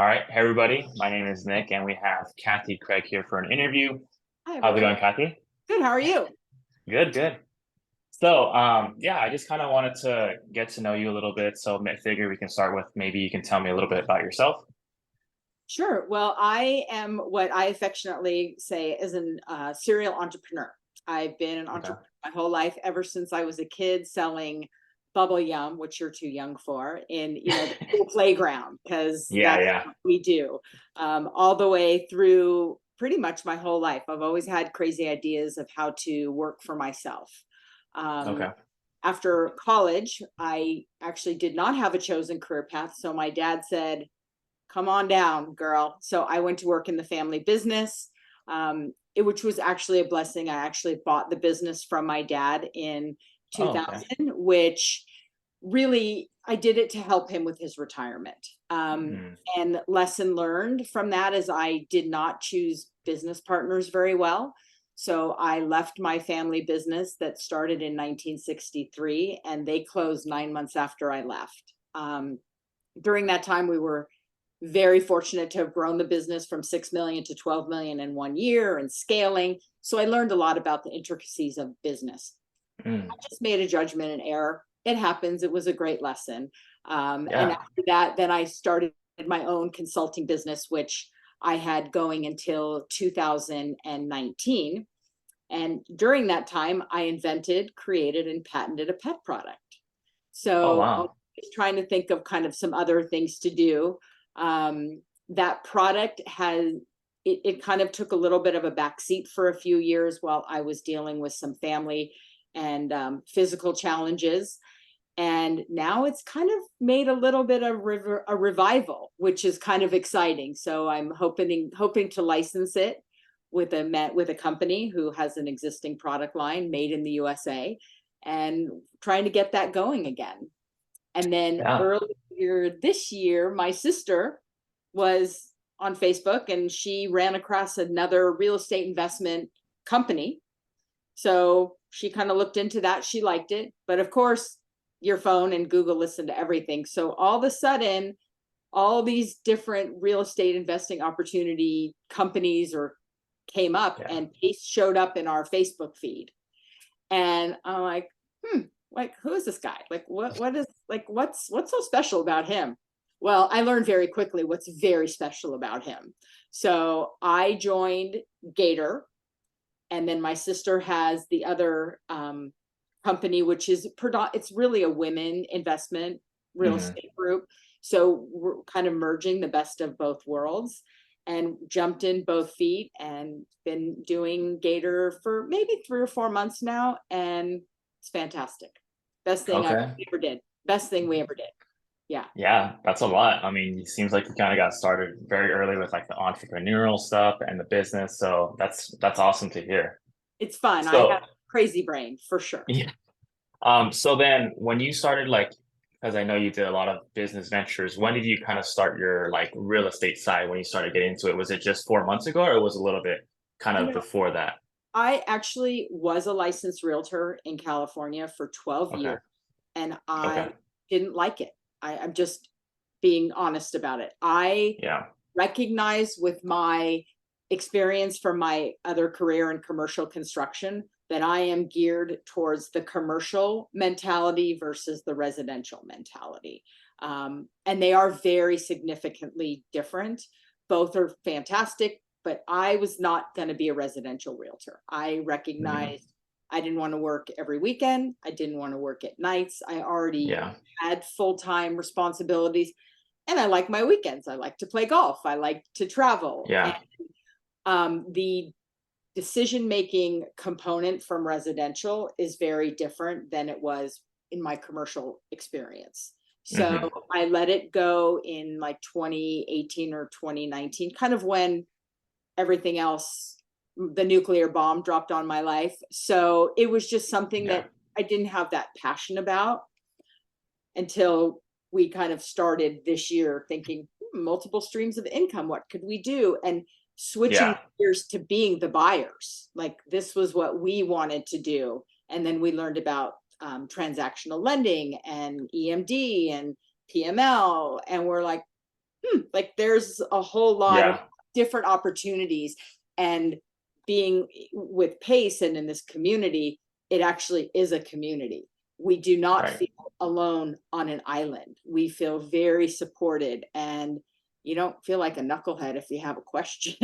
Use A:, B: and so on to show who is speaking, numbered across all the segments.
A: All right, hey everybody. My name is Nick, and we have Cathy Craig here for an interview.
B: Hi,
A: How's it
B: everyone.
A: going, Cathy?
B: Good. How are you?
A: Good, good. So, yeah, I just kind of wanted to get to know you a little bit. So, I figure we can start with maybe you can tell me a little bit about yourself.
B: Sure. Well, I am what I affectionately say is an serial entrepreneur. I've been an
A: Okay.
B: entrepreneur my whole life, ever since I was a kid, selling bubble yum, which you're too young for, in the school playground, because
A: Yeah,
B: that's
A: yeah.
B: what we do. All the way through pretty much my whole life. I've always had crazy ideas of how to work for myself. Um,
A: Okay.
B: After college, I actually did not have a chosen career path. So my dad said, come on down, girl. So I went to work in the family business, which was actually a blessing. I actually bought the business from my dad in
A: Oh, okay.
B: 2000, which really I did it to help him with his retirement.
A: Mm,
B: And lesson learned from that is I did not choose business partners very well. So I left my family business that started in 1963, and they closed 9 months after I left. During that time, we were very fortunate to have grown the business from 6 million to 12 million in 1 year and scaling. So I learned a lot about the intricacies of business. I
A: mm.
B: just made a judgment and error. It happens. It was a great lesson. And
A: Yeah.
B: after that, then I started my own consulting business, which I had going until 2019. And during that time, I invented, created, and patented a pet product.
A: Oh,
B: So I
A: wow.
B: was trying to think of kind of some other things to do. That product has it kind of took a little bit of a backseat for a few years while I was dealing with some family and physical challenges. And now it's kind of made a little bit of a revival, which is kind of exciting. So I'm hoping to license it with a company who has an existing product line made in the USA, and trying to get that going again. And then
A: Yeah.
B: earlier this year, my sister was on Facebook and she ran across another real estate investment company. So she kind of looked into that. She liked it. But of course, your phone and Google listen to everything. So all of a sudden, all these different real estate investing opportunity companies or came up,
A: Yeah.
B: and Pace showed up in our Facebook feed. And I'm like, like, who is this guy? Like, what is, like, what's so special about him? Well, I learned very quickly what's very special about him. So I joined Gator, and then my sister has the other company, which is it's really a women investment real
A: Hmm.
B: estate group. So we're kind of merging the best of both worlds, and jumped in both feet and been doing Gator for maybe 3 or 4 months now, and it's fantastic. Best thing I
A: Okay.
B: ever did. Best thing we ever did. Yeah,
A: Yeah, that's a lot. I mean, it seems like you kind of got started very early with like the entrepreneurial stuff and the business. So that's awesome to hear.
B: it's fun. I have
A: So,
B: crazy brain for sure.
A: yeah. So then when you started like, because I know you did a lot of business ventures, when did you kind of start your like real estate side when you started getting into it? Was it just 4 months ago or was it a little bit kind
B: You
A: of
B: know,
A: before that?
B: I actually was a licensed realtor in California for 12
A: Okay.
B: years, and
A: Okay.
B: I didn't like it. I'm just being honest about it. I
A: Yeah.
B: recognize with my experience from my other career in commercial construction that I am geared towards the commercial mentality versus the residential mentality. And they are very significantly different. Both are fantastic, but I was not going to be a residential realtor. I
A: Mhm.
B: recognized I didn't want to work every weekend. I didn't want to work at nights. I already
A: Yeah.
B: had full-time responsibilities, and I like my weekends. I like to play golf. I like to travel. And
A: Yeah.
B: the decision making component from residential is very different than it was in my commercial experience. So
A: Hmm.
B: I let it go in like 2018 or 2019, kind of when everything else, the nuclear bomb dropped on my life. So it was just something
A: Yeah.
B: that I didn't have that passion about until we kind of started this year thinking, multiple streams of income, what could we do? And switching
A: Yeah.
B: gears to being the buyers. Like, this was what we wanted to do. And then we learned about transactional lending and EMD and PML. And we're like, like there's a whole lot of
A: Yeah.
B: different opportunities. And being with Pace and in this community, it actually is a community. We do not
A: Right.
B: feel alone on an island. We feel very supported, and you don't feel like a knucklehead if you have a question.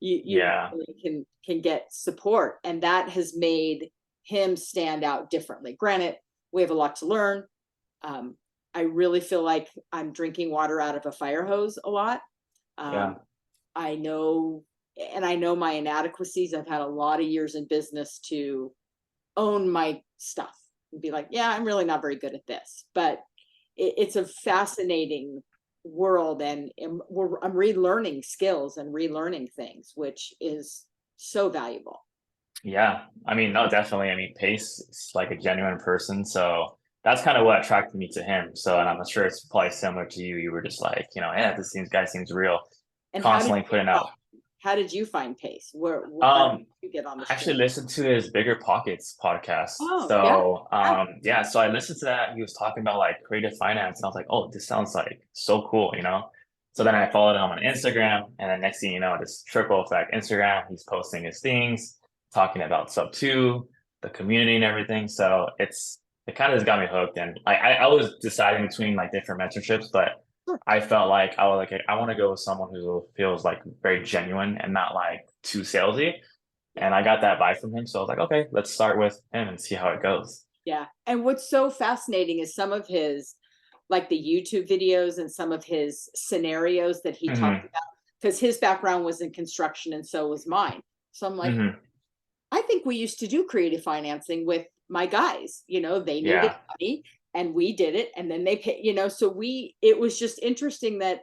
B: You
A: Yeah.
B: really can get support, and that has made him stand out differently. Granted, we have a lot to learn. um, I really feel like I'm drinking water out of a fire hose a lot.
A: Yeah.
B: um, I know, and I know my inadequacies. I've had a lot of years in business to own my stuff and be like, yeah, I'm really not very good at this. But it's a fascinating world, and I'm relearning skills and relearning things, which is so valuable.
A: Yeah. I mean, no, definitely. I mean, Pace is like a genuine person. So that's kind of what attracted me to him. So, and I'm sure it's probably similar to you. You were just like, yeah, this seems guy seems real,
B: And
A: constantly putting out.
B: how did you find Pace? How did
A: Um,
B: you get on
A: I
B: this
A: actually
B: journey?
A: listened to his Bigger Pockets podcast.
B: Oh yeah,
A: So,
B: yeah,
A: yeah, so I listened to that. He was talking about like creative finance, and I was like, oh, this sounds like so cool. So then I followed him on Instagram, and then next thing you know, this trickle effect Instagram, he's posting his things, talking about sub two, the community and everything. So it kind of just got me hooked. And I was deciding between like different mentorships, but
B: sure.
A: I felt like I want to go with someone who feels like very genuine and not like too salesy.
B: Yeah.
A: And I got that vibe from him. So I was like, okay, let's start with him and see how it goes.
B: Yeah. And what's so fascinating is some of his, like the YouTube videos and some of his scenarios that he talked
A: Hmm.
B: about, because his background was in construction and so was mine. So I'm like,
A: Hmm.
B: I think we used to do creative financing with my guys. They needed
A: Yeah.
B: money and we did it. And then they pay, so it was just interesting that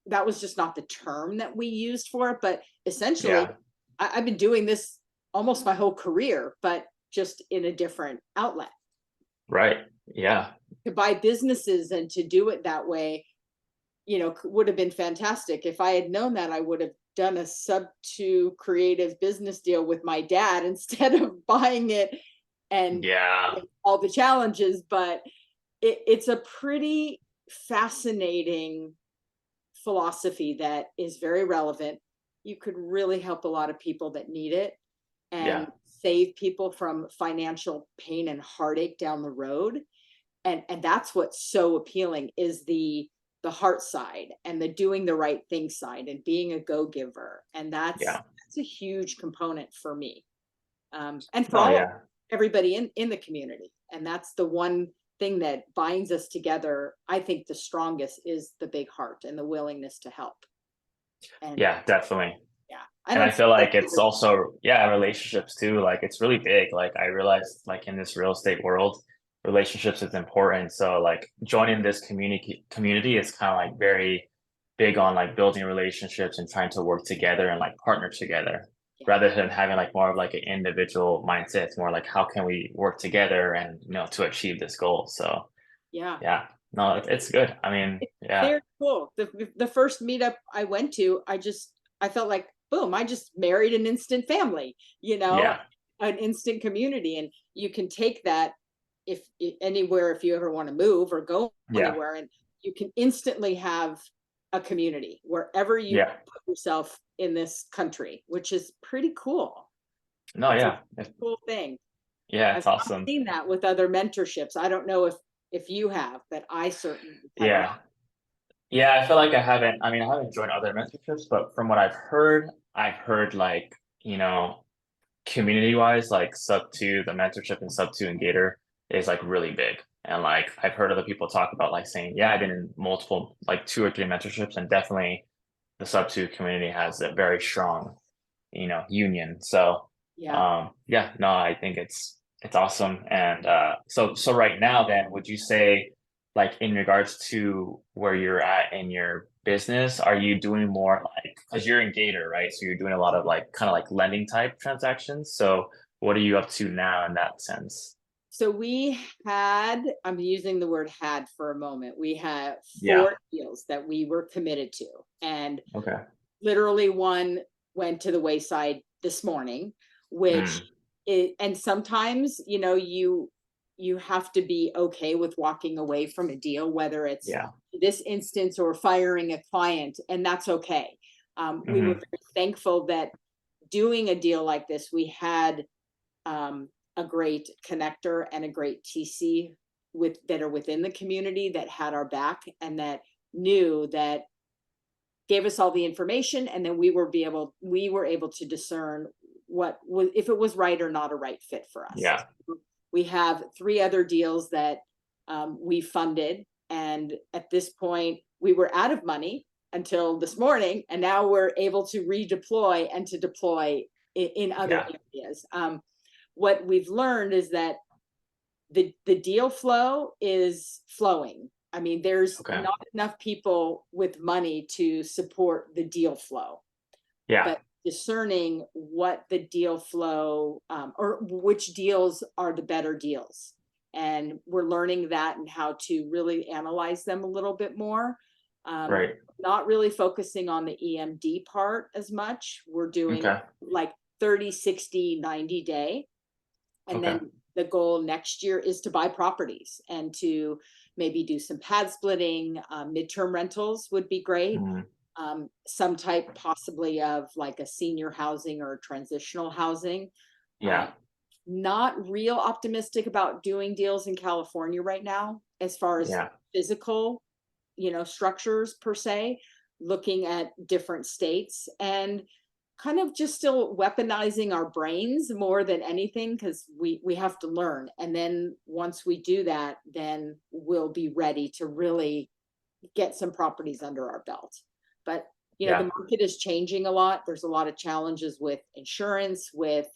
B: that was just not the term that we used for it. But essentially,
A: Yeah.
B: I've been doing this almost my whole career, but just in a different outlet.
A: Right. Yeah.
B: To buy businesses and to do it that way, would have been fantastic. If I had known that, I would have done a sub two creative business deal with my dad instead of buying it and
A: Yeah.
B: all the challenges. But it's a pretty fascinating philosophy that is very relevant. You could really help a lot of people that need it and
A: Yeah.
B: save people from financial pain and heartache down the road. And that's what's so appealing is the heart side and the doing the right thing side and being a go-giver. And
A: Yeah.
B: that's a huge component for me. And for
A: Oh
B: all
A: yeah.
B: everybody in the community. And that's the one thing that binds us together. I think the strongest is the big heart and the willingness to help. And
A: Yeah, definitely.
B: yeah, I
A: And I
B: don't
A: feel
B: feel like
A: like it's also, yeah, relationships too. Like it's really big. Like I realized like in this real estate world, relationships is important. So like joining this community is kind of like very big on like building relationships and trying to work together and like partner together
B: yeah,
A: rather than having like more of like an individual mindset. It's more like how can we work together and to achieve this goal. So
B: yeah.
A: yeah, no, it's good. I mean,
B: It's
A: yeah,
B: very cool. The first meetup I went to, I felt like, boom, I just married an instant family,
A: yeah,
B: an instant community. And you can take that if anywhere, if you ever want to move or go
A: yeah,
B: anywhere, and you can instantly have a community wherever you
A: yeah.
B: put yourself in this country, which is pretty cool.
A: No,
B: It's a
A: yeah,
B: cool thing.
A: yeah,
B: I've
A: it's
B: not
A: awesome.
B: seen that with other mentorships. I don't know if you have, but I certainly have not.
A: Yeah. Yeah, I feel like I haven't. I mean, I haven't joined other mentorships, but from what I've heard like, community wise, like sub two, the mentorship and sub two and Gator is like really big. And like I've heard other people talk about like saying, yeah, I've been in multiple, like two or three mentorships, and definitely the sub two community has a very strong, union. So
B: Yeah.
A: yeah, no, I think it's awesome. And so right now then, would you say like in regards to where you're at in your business, are you doing more like because you're in Gator, right? So you're doing a lot of like kind of like lending type transactions. So what are you up to now in that sense?
B: So I'm using the word had for a moment. We had
A: Yeah.
B: 4 deals that we were committed to. And
A: Okay.
B: literally one went to the wayside this morning, which
A: Mm,
B: and sometimes, you have to be okay with walking away from a deal, whether it's
A: Yeah.
B: this instance or firing a client, and that's okay. We were
A: Hmm.
B: very thankful that doing a deal like this, we had a great connector and a great TC with that are within the community that had our back and that knew that gave us all the information, and then we were able to discern what was, if it was right or not a right fit for us.
A: Yeah.
B: We have 3 other deals that we funded, and at this point we were out of money until this morning, and now we're able to redeploy and to deploy in other
A: Yeah.
B: areas. What we've learned is that the deal flow is flowing. I mean, there's
A: Okay.
B: not enough people with money to support the deal flow,
A: Yeah.
B: but discerning what the deal flow or which deals are the better deals. And we're learning that and how to really analyze them a little bit more.
A: Right.
B: Not really focusing on the EMD part as much. We're doing
A: Okay.
B: like 30, 60, 90 day. And
A: Okay.
B: then the goal next year is to buy properties and to maybe do some pad splitting. Midterm rentals would be great.
A: Mhm.
B: Some type possibly of like a senior housing or transitional housing. Uh,
A: Yeah.
B: Not real optimistic about doing deals in California right now, as far as
A: Yeah.
B: physical, structures per se, looking at different states and kind of just still weaponizing our brains more than anything, because we have to learn. And then once we do that, then we'll be ready to really get some properties under our belt. But
A: Yeah.
B: the market is changing a lot. There's a lot of challenges with insurance, with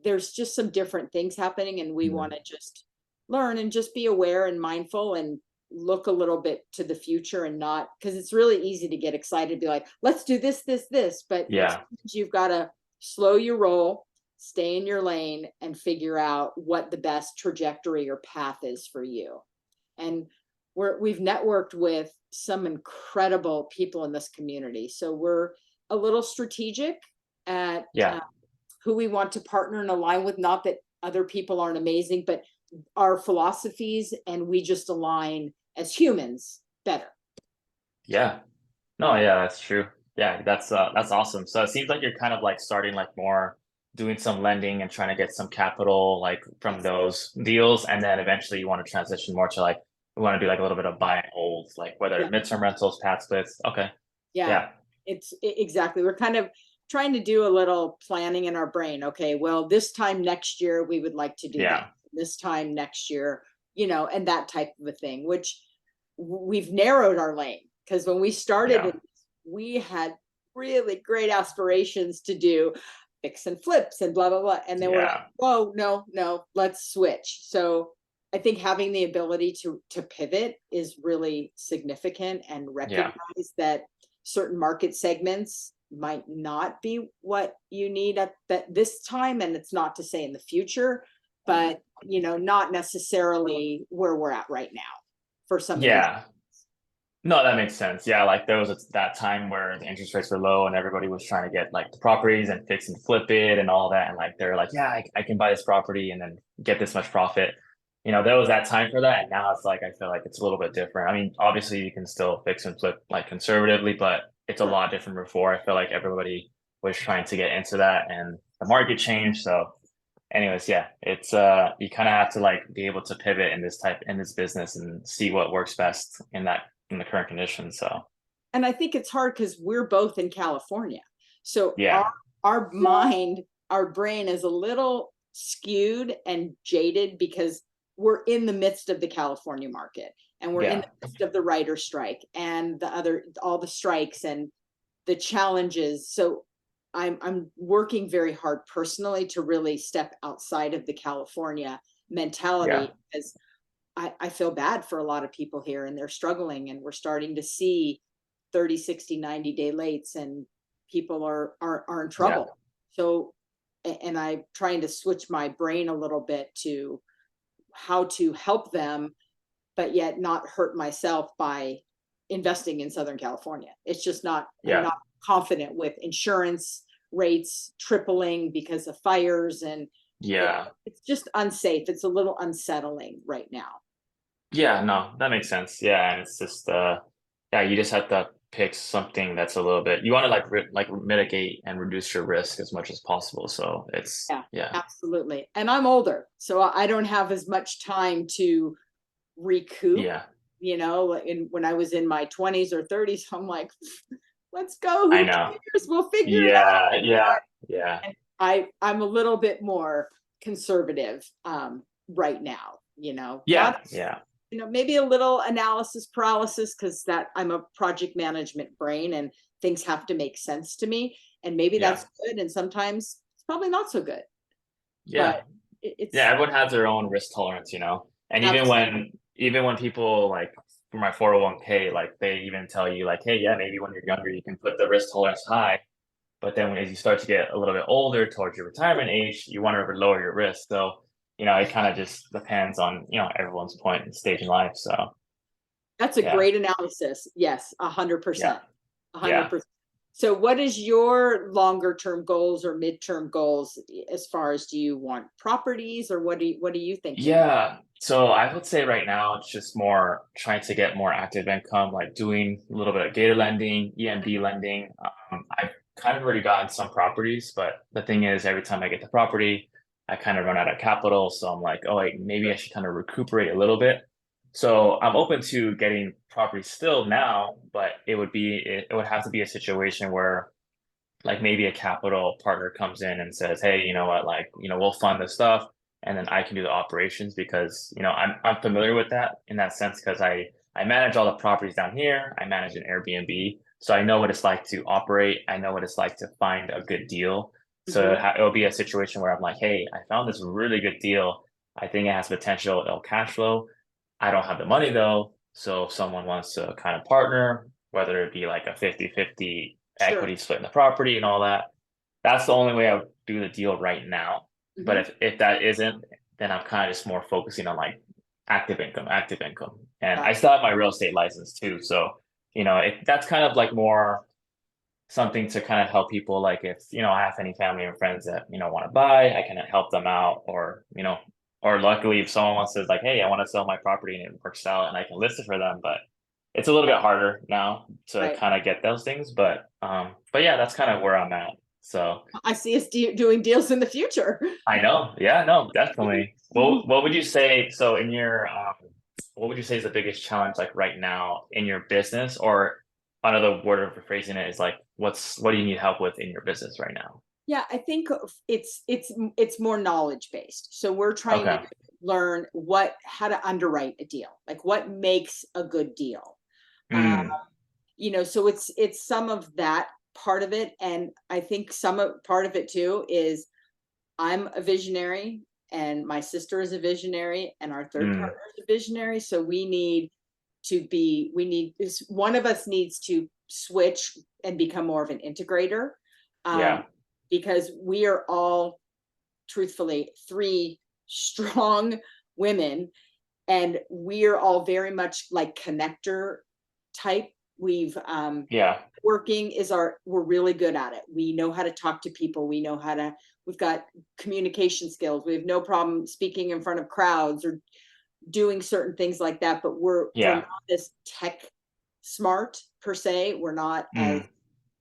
B: there's just some different things happening, and we
A: Mhm.
B: want to just learn and just be aware and mindful and look a little bit to the future, and not, because it's really easy to get excited, be like, let's do this, but
A: Yeah.
B: you've got to slow your roll, stay in your lane, and figure out what the best trajectory or path is for you. And we've networked with some incredible people in this community, so we're a little strategic at
A: Yeah.
B: who we want to partner and align with. Not that other people aren't amazing, but our philosophies, and we just align as humans better.
A: Yeah. No, yeah, that's true. Yeah, that's awesome. So it seems like you're kind of like starting like more doing some lending and trying to get some capital like from
B: Yes.
A: those deals, and then eventually you want to transition more to like we want to do like a little bit of buy and hold, like whether
B: Yeah.
A: midterm rentals, pad splits. Okay.
B: Yeah.
A: Yeah.
B: Exactly. We're kind of trying to do a little planning in our brain. Okay, well, this time next year we would like to do that.
A: Yeah.
B: This time next year, and that type of a thing, which we've narrowed our lane, because when we started
A: Yeah.
B: it, we had really great aspirations to do fix and flips and blah blah blah, and then we're like,
A: Yeah.
B: whoa, no, let's switch. So I think having the ability to pivot is really significant, and
A: Yeah.
B: recognize that certain market segments might not be what you need at this time, and it's not to say in the future, but not necessarily where we're at right now for some of these.
A: Yeah. No, that makes sense. Yeah, like there was that time where the interest rates were low and everybody was trying to get like the properties and fix and flip it and all that. And like they're like, yeah, I can buy this property and then get this much profit. There was that time for that. And now it's like I feel like it's a little bit different. I mean, obviously you can still fix and flip like conservatively, but it's a
B: Sure.
A: lot different before. I feel like everybody was trying to get into that and the market changed. So anyways, yeah, it's you kind of have to like be able to pivot in this business and see what works best in the current conditions. So
B: And I think it's hard because we're both in California, so our
A: yeah,
B: our mind, our brain is a little skewed and jaded, because we're in the midst of the California market, and we're in
A: yeah,
B: the midst of the writer strike and all the strikes and the challenges. So I'm working very hard personally to really step outside of the California
A: yeah,
B: mentality, because I feel bad for a lot of people here, and they're struggling, and we're starting to see 30, 60, 90 day lates, and people are in
A: yeah,
B: trouble. So, and I'm trying to switch my brain a little bit to how to help them, but yet not hurt myself by investing in Southern California. It's just not, I'm
A: yeah,
B: not confident with insurance rates tripling because of fires, and
A: Yeah.
B: It's just unsafe. It's a little unsettling right now.
A: Yeah, no, that makes sense. Yeah, and it's just yeah, you just have to pick something that's a little bit you want to like mitigate and reduce your risk as much as possible. So it's
B: Yeah,
A: yeah.
B: absolutely. And I'm older, so I don't have as much time to recoup.
A: Yeah.
B: When I was in my 20s or 30s, I'm like, let's go.
A: I
B: Who
A: know.
B: cares? We'll figure it out.
A: Yeah, yeah, yeah.
B: And I'm a little bit more conservative right now.
A: Yeah,
B: Not
A: yeah.
B: maybe a little analysis paralysis because that I'm a project management brain and things have to make sense to me. And maybe
A: Yeah.
B: that's good. And sometimes it's probably not so good. But
A: Yeah. Yeah,
B: it's
A: everyone has their own risk tolerance, you know. And
B: absolutely
A: even when people like for my 401k, like they even tell you like, hey, yeah, maybe when you're younger you can put the risk tolerance high, but then as you start to get a little bit older towards your retirement age, you want to lower your risk. So, it kind of just depends on, everyone's point and stage in life. So,
B: that's a
A: yeah.
B: great analysis. Yes, a hundred
A: Yeah.
B: percent. A hundred
A: Yeah.
B: percent. So what is your longer term goals or midterm goals as far as do you want properties or what are you thinking?
A: Yeah. So I would say right now it's just more trying to get more active income, like doing a little bit of gator lending, EMD lending. I've kind of already gotten some properties, but the thing is, every time I get the property, I kind of run out of capital. So I'm like, oh, wait, maybe I should kind of recuperate a little bit. So I'm open to getting property still now, but it would have to be a situation where like maybe a capital partner comes in and says, "Hey, you know what? Like, we'll fund the stuff, and then I can do the operations because I'm familiar with that in that sense because I manage all the properties down here. I manage an Airbnb, so I know what it's like to operate. I know what it's like to find a good deal. So
B: Mhm.
A: it'll be a situation where I'm like, "Hey, I found this really good deal. I think it has potential. It'll cash flow. I don't have the money though, so if someone wants to kind of partner, whether it be like a 50-50
B: Sure.
A: equity split in the property and all that. That's the only way I would do the deal right now. But
B: Mhm.
A: if that isn't, then I'm kind of just more focusing on like active income. And I
B: Got
A: still have my real estate license too. So, that's kind of like more something to kind of help people like if, I have any family and friends that, want to buy, I can help them out or luckily if someone wants to like, hey, I want to sell my property and it works out and I can list it for them. But it's a little bit harder now to
B: right.
A: kind of get those things, but yeah, that's kind of where I'm at. So
B: I see us doing deals in the future.
A: I know, yeah, no, definitely. What would you say? So in your, what would you say is the biggest challenge like right now in your business, or another word of rephrasing it is like, what do you need help with in your business right now?
B: Yeah, I think it's more knowledge based. So we're trying to
A: Okay.
B: learn how to underwrite a deal, like what makes a good deal. Uh,
A: Mm,
B: so it's some of that part of it, and I think part of it too is I'm a visionary, and my sister is a visionary, and our third
A: mm,
B: partner is a visionary. So one of us needs to switch and become more of an integrator,
A: yeah,
B: um, because we are all truthfully three strong women, and we're all very much like connector type.
A: yeah,
B: Working is we're really good at it. We know how to talk to people. We've got communication skills. We have no problem speaking in front of crowds or doing certain things like that, but we're
A: yeah,
B: not as tech smart per se. We're not as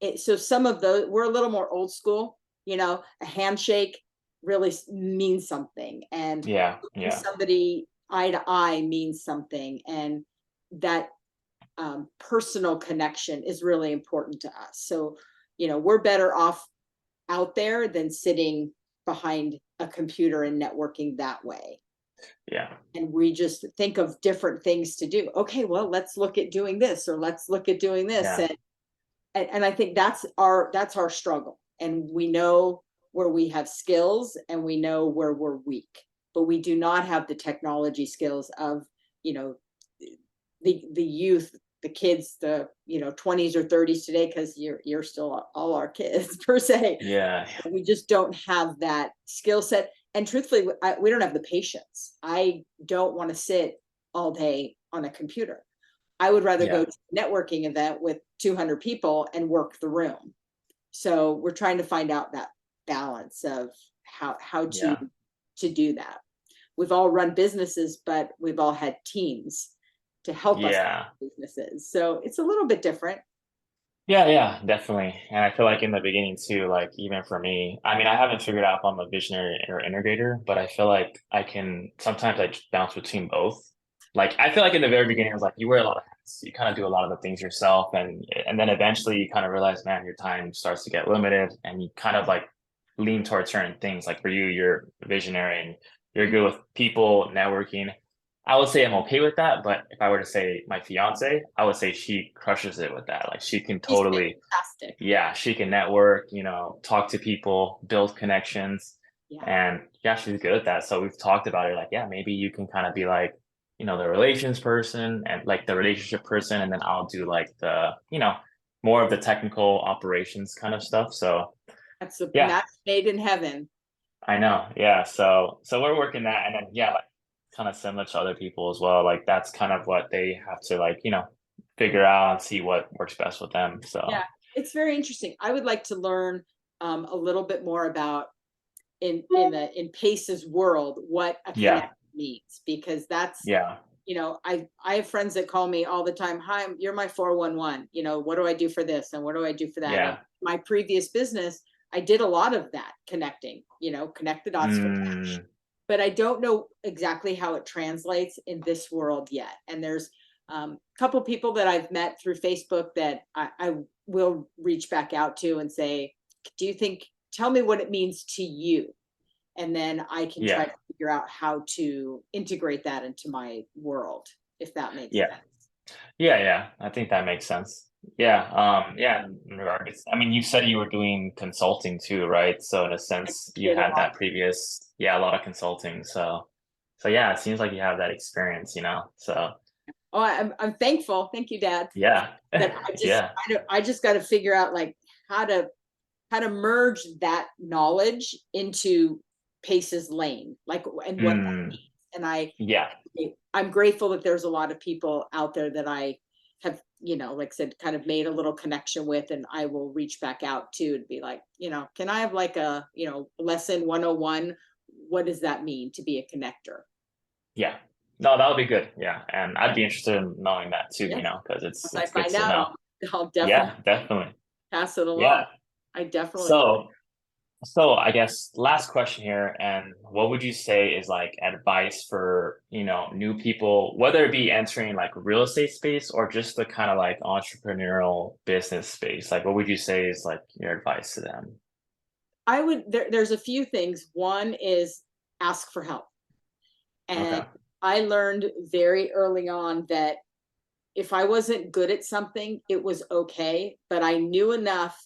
A: mm,
B: so some of those we're a little more old school. A handshake really means something, and
A: yeah,
B: looking
A: yeah,
B: somebody eye to eye means something, and that personal connection is really important to us. So, we're better off out there than sitting behind a computer and networking that way.
A: yeah,
B: And we just think of different things to do. Okay, well, let's look at doing this or let's look at doing this.
A: yeah,
B: And I think that's our struggle. And we know where we have skills and we know where we're weak, but we do not have the technology skills of, you know, the youth, the kids, the 20s or 30s today, because you're still all our kids per se.
A: yeah,
B: We just don't have that skill set. And truthfully, we don't have the patience. I don't want to sit all day on a computer. I would rather go
A: yeah,
B: to a networking event with 200 people and work the room. So we're trying to find out that balance of how to
A: yeah.
B: to do that. We've all run businesses, but we've all had teams to help us
A: Yeah.
B: run businesses. So it's a little bit different.
A: Yeah, yeah, definitely. And I feel like in the beginning too, like even for me, I mean, I haven't figured out if I'm a visionary or integrator, but I feel like I can sometimes I just bounce between both. Like I feel like in the very beginning, it was like you wear a lot of hats, you kind of do a lot of the things yourself, and then eventually you kind of realize, man, your time starts to get limited, and you kind of like lean towards certain things. Like for you, you're a visionary and you're good with people, networking. I would say I'm okay with that, but if I were to say my fiance, I would say she crushes it with that. Like she can
B: He's
A: totally,
B: fantastic.
A: yeah, she can network, talk to people, build connections,
B: Yeah.
A: and yeah, she's good at that. So we've talked about it, like, yeah, maybe you can kind of be like, the relations person and like the relationship person, and then I'll do like more of the technical operations kind of stuff. So
B: That's a
A: yeah,
B: match made in heaven.
A: I know. Yeah. So we're working that, and then yeah, like kind of similar to other people as well. Like that's kind of what they have to like, figure out and see what works best with them.
B: Yeah,
A: So
B: it's very interesting. I would like to learn a little bit more about in Pace's world what a
A: yeah,
B: connect means, because that's,
A: yeah,
B: I have friends that call me all the time. Hi, you're my 411. What do I do for this and what do I do for that? And
A: yeah.
B: my previous business, I did a lot of that connecting, connect the dots for cash.
A: Mm,
B: But I don't know exactly how it translates in this world yet. And there's a couple people that I've met through Facebook that I will reach back out to and say, do you think, tell me what it means to you? And then I can try
A: yeah,
B: to figure out how to integrate that into my world, if that makes
A: yeah,
B: sense.
A: yeah, yeah. I think that makes sense. Yeah. Yeah. In regards, I mean, you said you were doing consulting too, right? So in a
B: I
A: sense, you
B: did a
A: had
B: lot.
A: that previous, yeah, a lot of consulting. So yeah, it seems like you have that experience. So
B: Oh, I'm thankful. Thank you, Dad.
A: yeah,
B: That
A: yeah,
B: I just got to figure out like how to how to merge that knowledge into Pace's lane, like, and what that
A: mm,
B: means. And
A: yeah,
B: I'm grateful that there's a lot of people out there that I have, like I said, kind of made a little connection with, and I will reach back out to and be like, can I have like a, lesson 101? What does that mean to be a connector?
A: yeah. No, that would be good. Yeah, and I'd be interested in knowing that too.
B: Yes.
A: Because it's
B: Once I
A: it's good
B: find
A: to
B: out,
A: know.
B: I'll definitely
A: Yeah, definitely.
B: pass it along.
A: Yeah.
B: I definitely will.
A: So So I guess last question here, and what would you say is like advice for, new people, whether it be entering like real estate space or just the kind of like entrepreneurial business space? Like what would you say is like your advice to them?
B: There's a few things. One is ask for help. And
A: Okay.
B: I learned very early on that if I wasn't good at something, it was okay, but I knew enough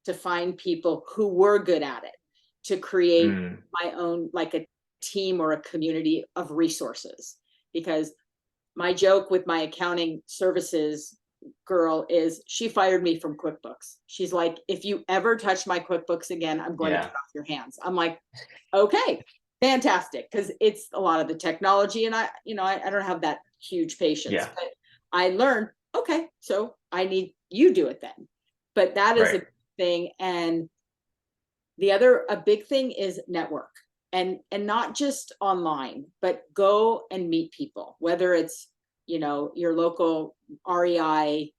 B: to find people who were good at it to create
A: Mm,
B: my own, like a team or a community of resources. Because my joke with my accounting services girl is she fired me from QuickBooks. She's like, if you ever touch my QuickBooks again, I'm going to
A: yeah.
B: cut off your hands. I'm like, okay, fantastic. Cause it's a lot of the technology and I don't have that huge patience,
A: Yeah.
B: but I learned, okay, so I need you do it then. But that is
A: Right.
B: a thing. And a big thing is network, and not just online, but go and meet people, whether it's, your local REI,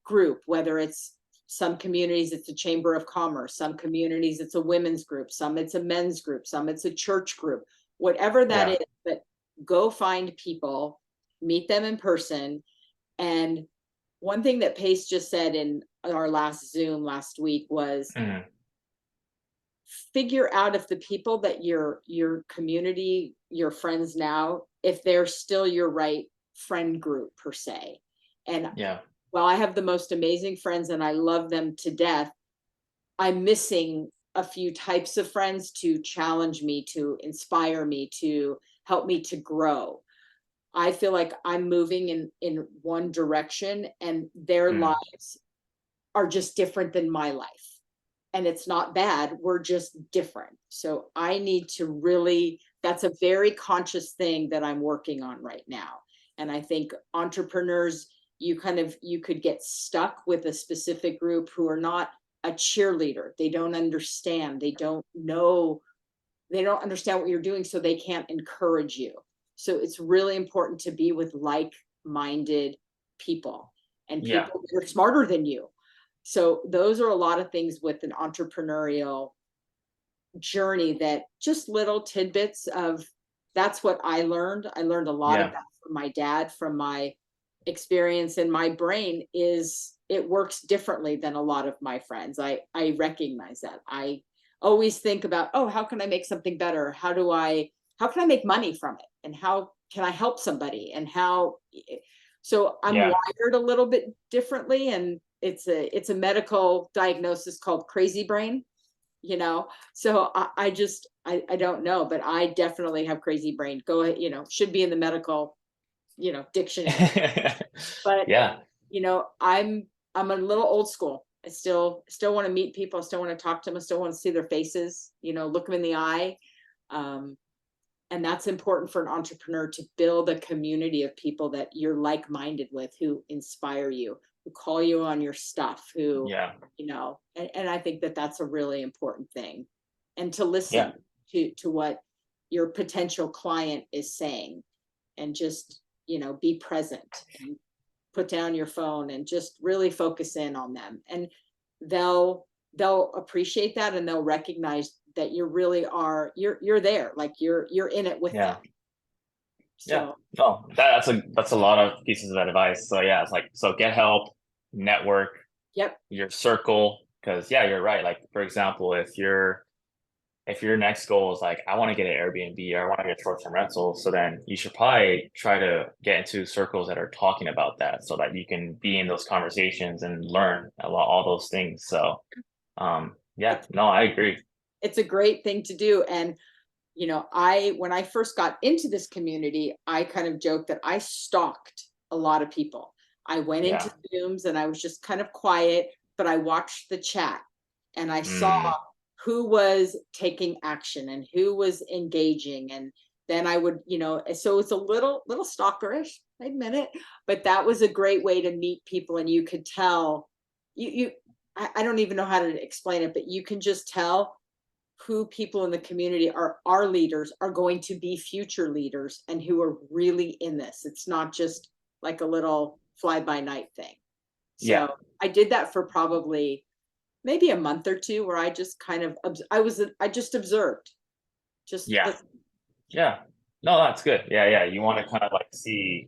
B: group, whether it's some communities, it's a chamber of commerce, some communities, it's a women's group, some it's a men's group, some it's a church group, whatever that
A: Yeah.
B: is, but go find people, meet them in person. And one thing that Pace just said in our last Zoom last week was
A: Mm,
B: figure out if the people that your community, your friends now, if they're still your right friend group per se. And
A: yeah.
B: while I have the most amazing friends and I love them to death, I'm missing a few types of friends to challenge me, to inspire me, to help me to grow. I feel like I'm moving in one direction and their
A: Mm,
B: lives are just different than my life. And it's not bad. We're just different. So I need to really, that's a very conscious thing that I'm working on right now. And I think entrepreneurs, you could get stuck with a specific group who are not a cheerleader. They don't understand. They don't know they don't understand what you're doing, so they can't encourage you. So it's really important to be with like-minded people and
A: Yeah.
B: people that are smarter than you. So those are a lot of things with an entrepreneurial journey, that just little tidbits of, that's what I learned. I learned a lot of
A: Yeah.
B: that from my dad, from my experience, and my brain is, it works differently than a lot of my friends. I recognize that. I always think about, oh, how can I make something better? How can I make money from it? And how can I help somebody? And how, so I'm
A: Yeah.
B: wired a little bit differently, and it's a medical diagnosis called crazy brain, you know. So I just I don't know, but I definitely have crazy brain. Go ahead, you know, should be in the medical, you know, dictionary. But
A: Yeah.
B: you know, I'm a little old school. I still want to meet people. I still want to talk to them. I still want to see their faces, you know, look them in the eye. um and that's important for an entrepreneur, to build a community of people that you're like-minded with, who inspire you, who call you on your stuff, who,
A: Yeah.
B: you know, and I think that that's a really important thing. And to
A: Yeah.
B: listen to what your potential client is saying, and just, you know, be present, and put down your phone and just really focus in on them. And they'll appreciate that, and they'll recognize that you really are, you're there, like you're in it with them.
A: Yeah. Yeah.
B: So
A: No, that's a lot of pieces of advice. So yeah, it's like, so get help, network,
B: yep.
A: your circle. Because yeah, you're right. Like for example, if your next goal is like, I want to get an Airbnb or I want to get short-term rental, so then you should probably try to get into circles that are talking about that, so that you can be in those conversations and learn about all those things. So yeah,
B: it's,
A: no, I agree.
B: it's a great thing to do. And you know, when I first got into this community, I kind of joked that I stalked a lot of people. I went into
A: Yeah.
B: Zooms and I was just kind of quiet, but I watched the chat, and I saw
A: Mm,
B: who was taking action and who was engaging. And then I would, you know, so it's a little stalkerish, I admit it, but that was a great way to meet people. And you could tell, you I don't even know how to explain it, but you can just tell who people in the community are, our leaders, are going to be future leaders, and who are really in this. It's not just like a little fly by night thing.
A: yeah.
B: So I did that for probably maybe a month or two, where I just kind of, I just observed, just
A: Yeah.
B: listen.
A: Yeah. No, that's good. Yeah, yeah. You want to kind of like see,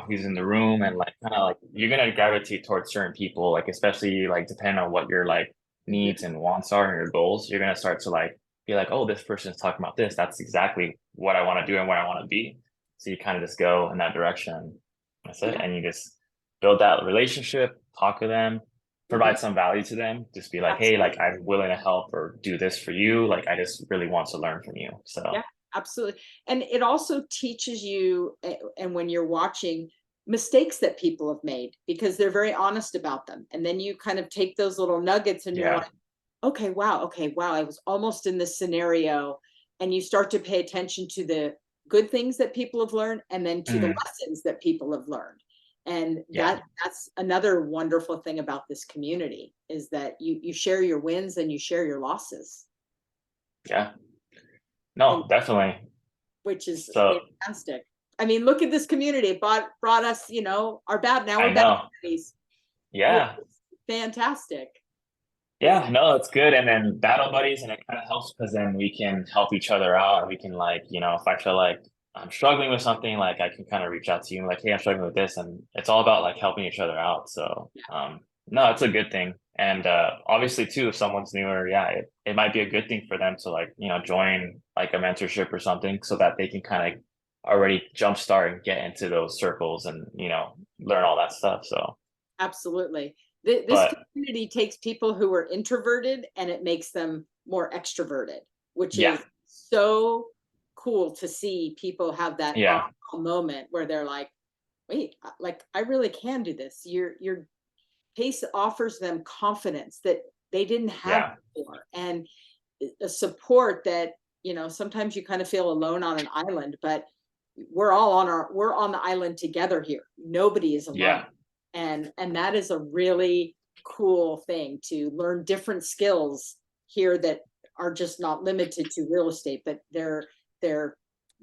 A: who's in the room, and like kind of like you're gonna gravitate towards certain people, like especially like depending on what your like
B: Mhm.
A: needs and wants are and your goals, you're gonna start to like be like, oh, this person's talking about this. That's exactly what I want to do and what I want to be. So you kind of just go in that direction. That's it.
B: Yeah.
A: And you just build that relationship, talk to them,
B: Mhm.
A: provide some value to them. Just be like, hey, like
B: Absolutely.
A: I'm willing to help or do this for you. Like I just really want to learn from you. So
B: Yeah, absolutely. And it also teaches you, and when you're watching mistakes that people have made, because they're very honest about them. And then you kind of take those little nuggets, and you're
A: yeah.
B: like, okay, wow, I was almost in this scenario. And you start to pay attention to the good things that people have learned, and then to the
A: Mhm.
B: lessons that people have learned. And
A: Yeah.
B: that's another wonderful thing about this community, is that you share your wins and you share your losses.
A: Yeah.
B: And
A: No, definitely.
B: which is
A: So
B: fantastic. I mean, look at this community. It brought us, you know, our bad. Now
A: I
B: we're bad
A: know.
B: buddies, which
A: Yeah.
B: is fantastic. Is
A: Yeah, no, it's good. And then battle buddies, and it kind of helps because then we can help each other out. And we can like, if I feel like I'm struggling with something, like I can kind of reach out to you like, hey, I'm struggling with this. And it's all about like helping each other out. So no, it's a good thing. And obviously too, if someone's newer, yeah, it might be a good thing for them to like, join like a mentorship or something, so that they can kind of already jumpstart and get into those circles and, learn all that stuff. So,
B: absolutely. This
A: but
B: community takes people who are introverted, and it makes them more extroverted, which
A: yeah,
B: is so cool to see people have that
A: yeah,
B: aha moment where they're like, wait, like I really can do this. Your pace offers them confidence that they didn't have
A: yeah,
B: before, and a support that, you know, sometimes you kind of feel alone on an island, but we're on the island together here. Nobody is alone.
A: yeah.
B: And that is a really cool thing, to learn different skills here that are just not limited to real estate, but they're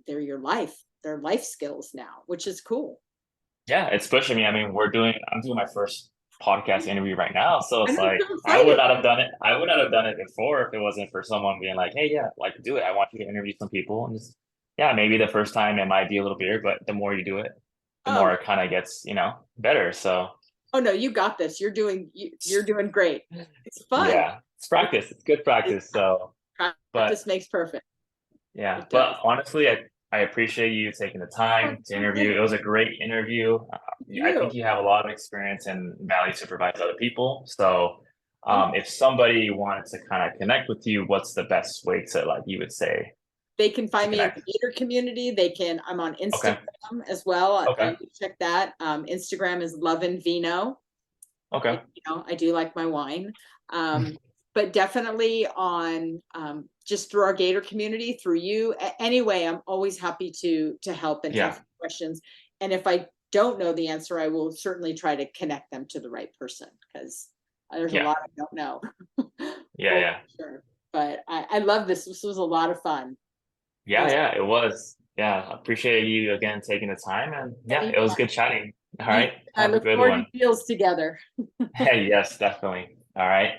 B: your life, they're life skills now, which is cool.
A: Yeah, it's pushing me. I mean, I'm doing my first podcast interview right now. So
B: I'm
A: it's like,
B: so
A: I would
B: excited.
A: not have done it. I would not have done it before if it wasn't for someone being like, hey, yeah, like do it. I want you to interview some people. And just, yeah, maybe the first time it might be a little weird, but the more you do it, the
B: Oh
A: more
B: no,
A: it kind of gets, better. So
B: oh no, you got this. You're doing great. It's fun.
A: yeah, it's practice. It's good
B: It's
A: practice. So, but
B: practice makes perfect.
A: yeah,
B: It
A: but
B: does.
A: honestly, I appreciate you taking the
B: Oh,
A: time to
B: thank
A: interview. It was a great interview. I
B: you.
A: think you have a lot of experience and value to provide to other people. So,
B: Thank
A: if somebody wanted to kind of connect with you, what's the best way to like you would say
B: They can
A: to
B: find me in
A: connect?
B: the Gator community. I'm on
A: Okay.
B: Instagram as well.
A: Okay.
B: Check that. Instagram is Love and Vino.
A: Okay.
B: I do like my wine. But definitely on just through our Gator community, through you. Anyway, I'm always happy to help and
A: Yeah.
B: answer questions. And if I don't know the answer, I will certainly try to connect them to the right person, because there's a
A: Yeah.
B: lot I don't know.
A: Yeah.
B: For
A: Yeah.
B: sure. But I love this. This was a lot of fun. It
A: Yeah.
B: was
A: Yeah. It was. Yeah. I appreciate you again taking the time, and yeah, it was
B: anytime.
A: good chatting. All right.
B: I
A: Have a
B: look
A: good
B: forward to
A: one.
B: deals together.
A: Hey, yes, definitely. All right.